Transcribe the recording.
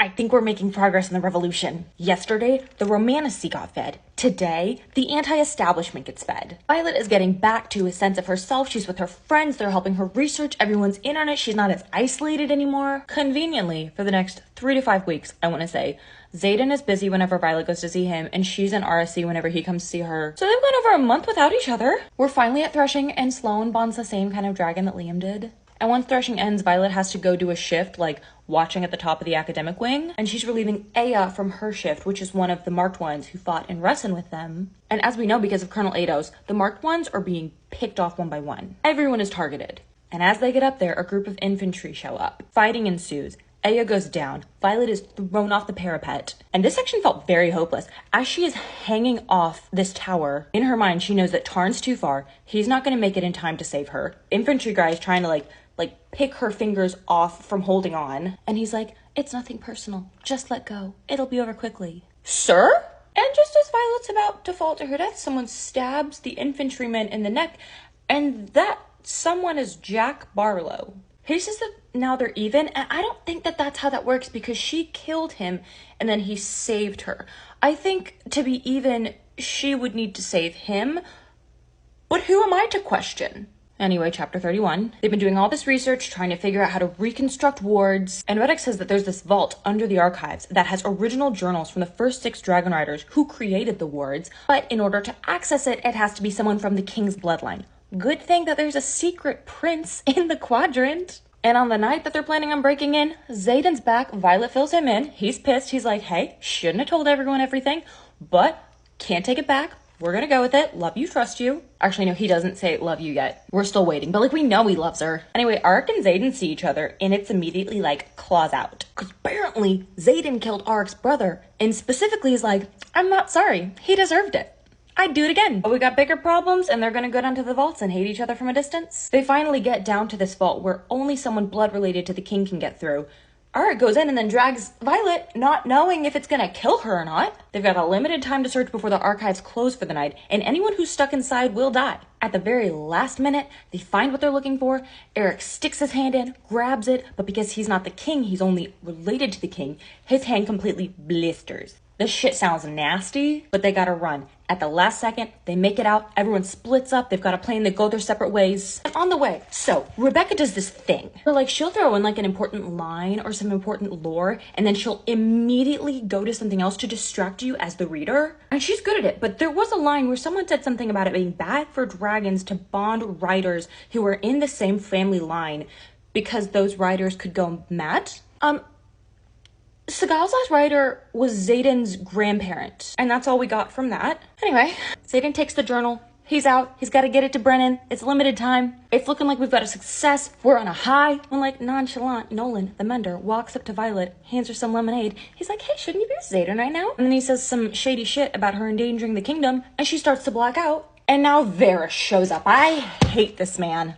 I think we're making progress in the revolution. Yesterday, the Romanticy got fed. Today, the anti-establishment gets fed. Violet is getting back to a sense of herself. She's with her friends. They're helping her research. Everyone's in on it. She's not as isolated anymore. Conveniently, for the next 3 to 5 weeks, I want to say, Xaden is busy whenever Violet goes to see him, and she's in RSC whenever he comes to see her. So they've gone over a month without each other. We're finally at Threshing, and Sloane bonds the same kind of dragon that Liam did. And once Threshing ends, Violet has to go do a shift, like watching at the top of the academic wing. And she's relieving Aya from her shift, which is one of the marked ones who fought in Resin with them. And as we know, because of Colonel Ados, the marked ones are being picked off one by one. Everyone is targeted. And as they get up there, a group of infantry show up. Fighting ensues. Aya goes down. Violet is thrown off the parapet. And this section felt very hopeless. As she is hanging off this tower, in her mind, she knows that Tarn's too far. He's not going to make it in time to save her. Infantry guy is trying to pick her fingers off from holding on. And he's like, it's nothing personal. Just let go. It'll be over quickly. Sir? And just as Violet's about to fall to her death, someone stabs the infantryman in the neck. And that someone is Jack Barlow. He says that now they're even, and I don't think that that's how that works because she killed him and then he saved her. I think to be even, she would need to save him, but who am I to question? Anyway, chapter 31. They've been doing all this research, trying to figure out how to reconstruct wards, and Reddick says that there's this vault under the archives that has original journals from the first 6 Dragon Riders who created the wards, but in order to access it, it has to be someone from the king's bloodline. Good thing that there's a secret prince in the quadrant. And on the night that they're planning on breaking in, Xaden's back. Violet fills him in. He's pissed. He's like, hey, shouldn't have told everyone everything, but can't take it back. We're gonna go with it. Love you, trust you. Actually, no, he doesn't say love you yet. We're still waiting, but we know he loves her. Anyway, Ark and Xaden see each other, and it's immediately claws out. Because apparently, Xaden killed Ark's brother, and specifically is like, I'm not sorry. He deserved it. I'd do it again. But we got bigger problems, and they're gonna go down to the vaults and hate each other from a distance. They finally get down to this vault where only someone blood related to the king can get through. Ark goes in and then drags Violet, not knowing if it's gonna kill her or not. They've got a limited time to search before the archives close for the night, and anyone who's stuck inside will die. At the very last minute, they find what they're looking for. Eric sticks his hand in, grabs it, but because he's not the king, he's only related to the king, his hand completely blisters. This shit sounds nasty, but they gotta run. At the last second, they make it out. Everyone splits up. They've got a plane. They go their separate ways. And on the way, so Rebecca does this thing. She'll throw in an important line or some important lore, and then she'll immediately go to something else to distract you as the reader. And she's good at it. But there was a line where someone said something about it being bad for dragons to bond writers who are in the same family line because those writers could go mad. Segal's last writer was Xaden's grandparent, and that's all we got from that. Anyway, Xaden takes the journal. He's out. He's got to get it to Brennan. It's limited time. It's looking like we've got a success. We're on a high. When nonchalant Nolan, the mender, walks up to Violet, hands her some lemonade. He's like, hey, shouldn't you be with Xaden right now? And then he says some shady shit about her endangering the kingdom, and she starts to black out. And now Varys shows up. I hate this man.